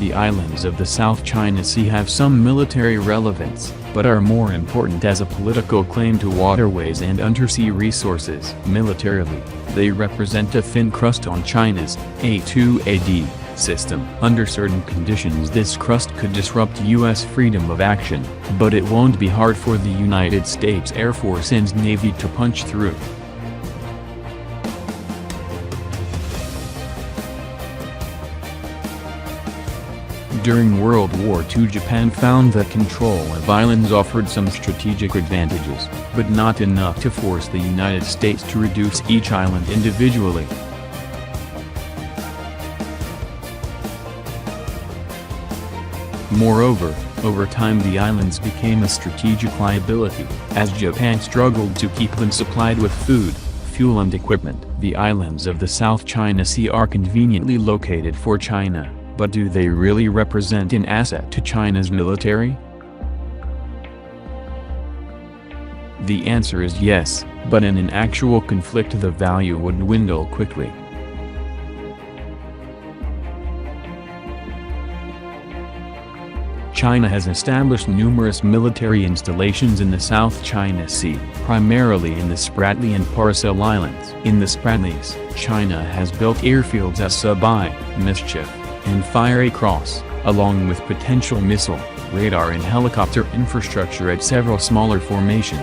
The islands of the South China Sea have some military relevance, but are more important as a political claim to waterways and undersea resources. Militarily, they represent a thin crust on China's A2AD system. Under certain conditions this crust could disrupt U.S. freedom of action, but it won't be hard for the United States Air Force and Navy to punch through. During World War II, Japan found that control of islands offered some strategic advantages, but not enough to force the United States to reduce each island individually. Moreover, over time the islands became a strategic liability, as Japan struggled to keep them supplied with food, fuel and equipment. The islands of the South China Sea are conveniently located for China, but do they really represent an asset to China's military? The answer is yes, but in an actual conflict the value would dwindle quickly. China has established numerous military installations in the South China Sea, primarily in the Spratly and Paracel Islands. In the Spratlys, China has built airfields at Subai, Mischief, and Fiery Cross, along with potential missile, radar and helicopter infrastructure at several smaller formations.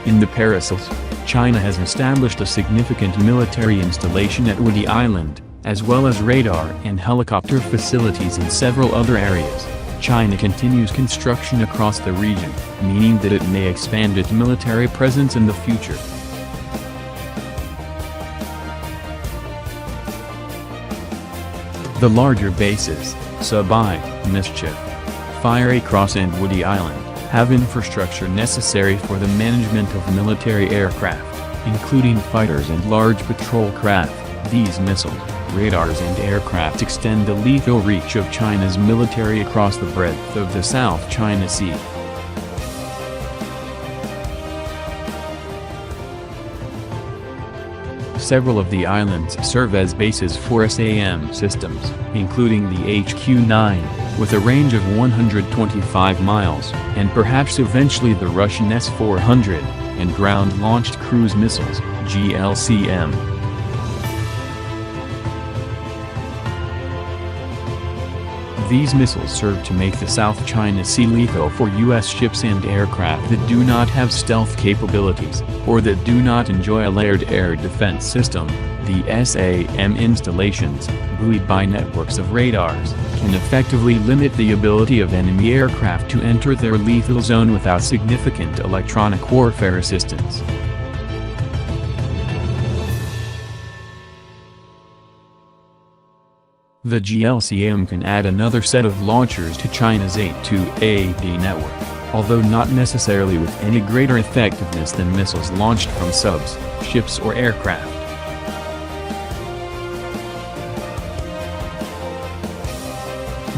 In the Paracels, China has established a significant military installation at Woody Island, as well as radar and helicopter facilities in several other areas. China continues construction across the region, meaning that it may expand its military presence in the future. The larger bases, Subai, Mischief, Fiery Cross and Woody Island, have infrastructure necessary for the management of military aircraft, including fighters and large patrol craft. These missiles, radars and aircraft extend the lethal reach of China's military across the breadth of the South China Sea. Several of the islands serve as bases for SAM systems, including the HQ-9, with a range of 125 miles, and perhaps eventually the Russian S-400, and ground-launched cruise missiles, GLCM. These missiles serve to make the South China Sea lethal for U.S. ships and aircraft that do not have stealth capabilities, or that do not enjoy a layered air defense system. The SAM installations, buoyed by networks of radars, can effectively limit the ability of enemy aircraft to enter their lethal zone without significant electronic warfare assistance. The GLCM can add another set of launchers to China's A2AD network, although not necessarily with any greater effectiveness than missiles launched from subs, ships or aircraft.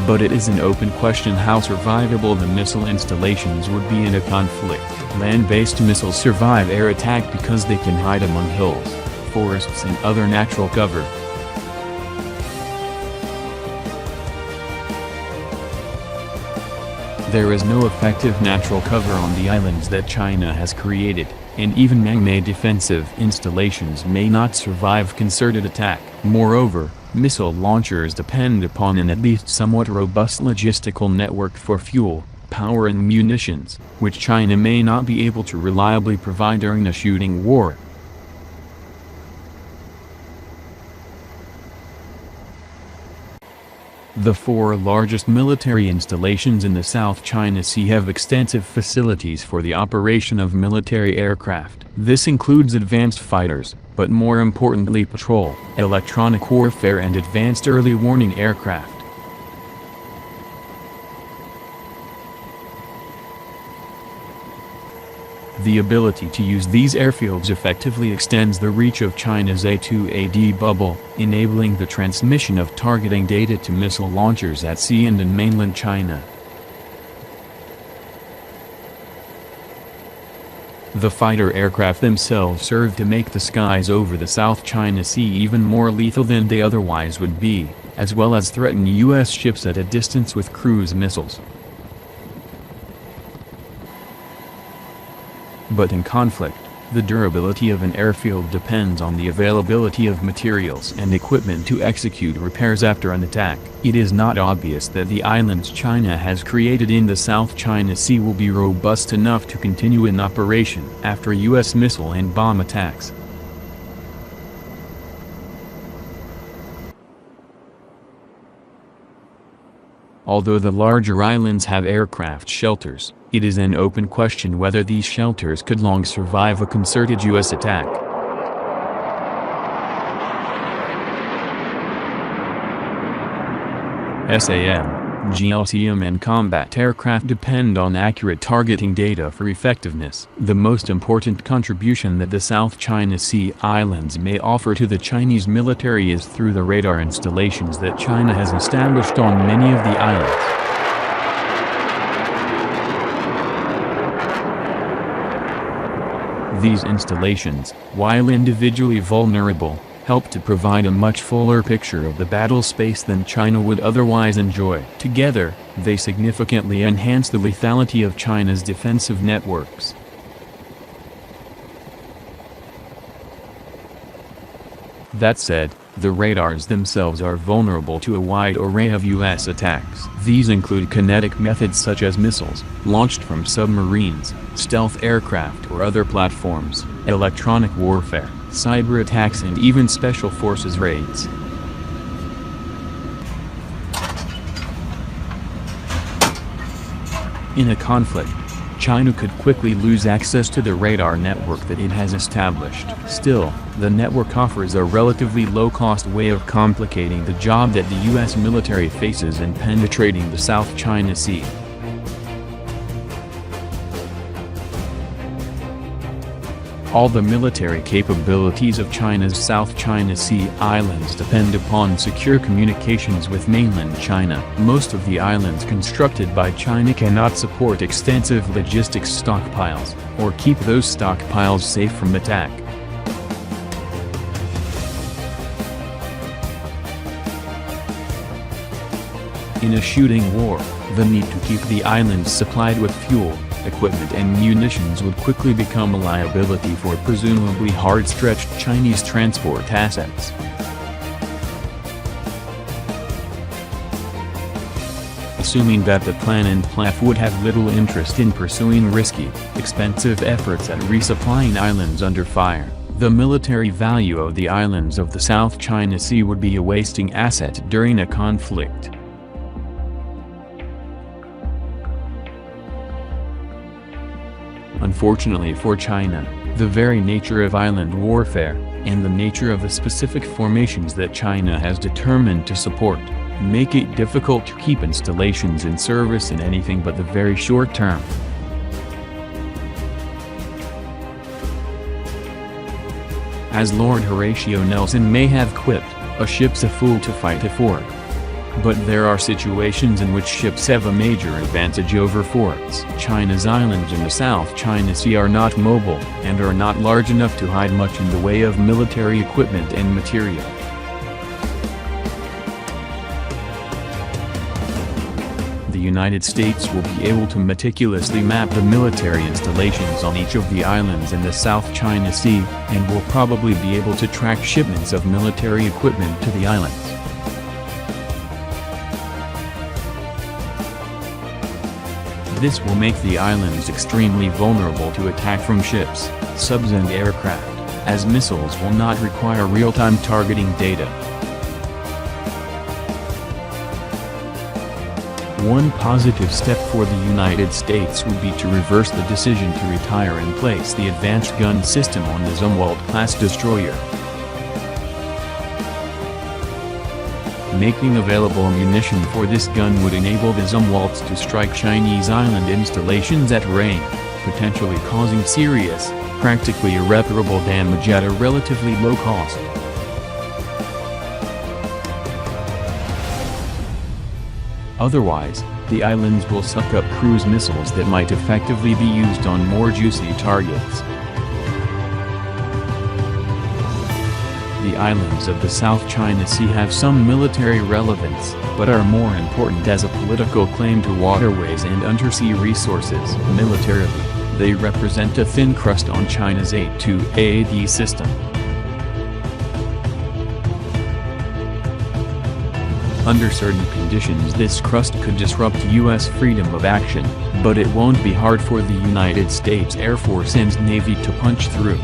But it is an open question how survivable the missile installations would be in a conflict. Land-based missiles survive air attack because they can hide among hills, forests and other natural cover. There is no effective natural cover on the islands that China has created, and even man-made defensive installations may not survive concerted attack. Moreover, missile launchers depend upon an at least somewhat robust logistical network for fuel, power and munitions, which China may not be able to reliably provide during a shooting war. The four largest military installations in the South China Sea have extensive facilities for the operation of military aircraft. This includes advanced fighters, but more importantly patrol, electronic warfare and advanced early warning aircraft. The ability to use these airfields effectively extends the reach of China's A2AD bubble, enabling the transmission of targeting data to missile launchers at sea and in mainland China. The fighter aircraft themselves serve to make the skies over the South China Sea even more lethal than they otherwise would be, as well as threaten U.S. ships at a distance with cruise missiles. But in conflict, the durability of an airfield depends on the availability of materials and equipment to execute repairs after an attack. It is not obvious that the islands China has created in the South China Sea will be robust enough to continue in operation after U.S. missile and bomb attacks. Although the larger islands have aircraft shelters, it is an open question whether these shelters could long survive a concerted U.S. attack. SAM, GLCM and combat aircraft depend on accurate targeting data for effectiveness. The most important contribution that the South China Sea islands may offer to the Chinese military is through the radar installations that China has established on many of the islands. These installations, while individually vulnerable, help to provide a much fuller picture of the battle space than China would otherwise enjoy. Together, they significantly enhance the lethality of China's defensive networks. That said, the radars themselves are vulnerable to a wide array of U.S. attacks. These include kinetic methods such as missiles, launched from submarines, stealth aircraft or other platforms, electronic warfare, cyber attacks and even special forces raids. In a conflict, China could quickly lose access to the radar network that it has established. Still, the network offers a relatively low-cost way of complicating the job that the U.S. military faces in penetrating the South China Sea. All the military capabilities of China's South China Sea islands depend upon secure communications with mainland China. Most of the islands constructed by China cannot support extensive logistics stockpiles, or keep those stockpiles safe from attack. In a shooting war, the need to keep the islands supplied with fuel, equipment and munitions would quickly become a liability for presumably hard-stretched Chinese transport assets. Assuming that the plan and PLAF would have little interest in pursuing risky, expensive efforts at resupplying islands under fire, the military value of the islands of the South China Sea would be a wasting asset during a conflict. Unfortunately for China, the very nature of island warfare, and the nature of the specific formations that China has determined to support, make it difficult to keep installations in service in anything but the very short term. As Lord Horatio Nelson may have quipped, "A ship's a fool to fight a fort." But there are situations in which ships have a major advantage over forts. China's islands in the South China Sea are not mobile, and are not large enough to hide much in the way of military equipment and material. The United States will be able to meticulously map the military installations on each of the islands in the South China Sea, and will probably be able to track shipments of military equipment to the islands. This will make the islands extremely vulnerable to attack from ships, subs and aircraft, as missiles will not require real-time targeting data. One positive step for the United States would be to reverse the decision to retire and place the advanced gun system on the Zumwalt-class destroyer. Making available ammunition for this gun would enable the Zumwalts to strike Chinese island installations at range, potentially causing serious, practically irreparable damage at a relatively low cost. Otherwise, the islands will suck up cruise missiles that might effectively be used on more juicy targets. The islands of the South China Sea have some military relevance, but are more important as a political claim to waterways and undersea resources. Militarily, they represent a thin crust on China's A2AD system. Under certain conditions, this crust could disrupt U.S. freedom of action, but it won't be hard for the United States Air Force and Navy to punch through.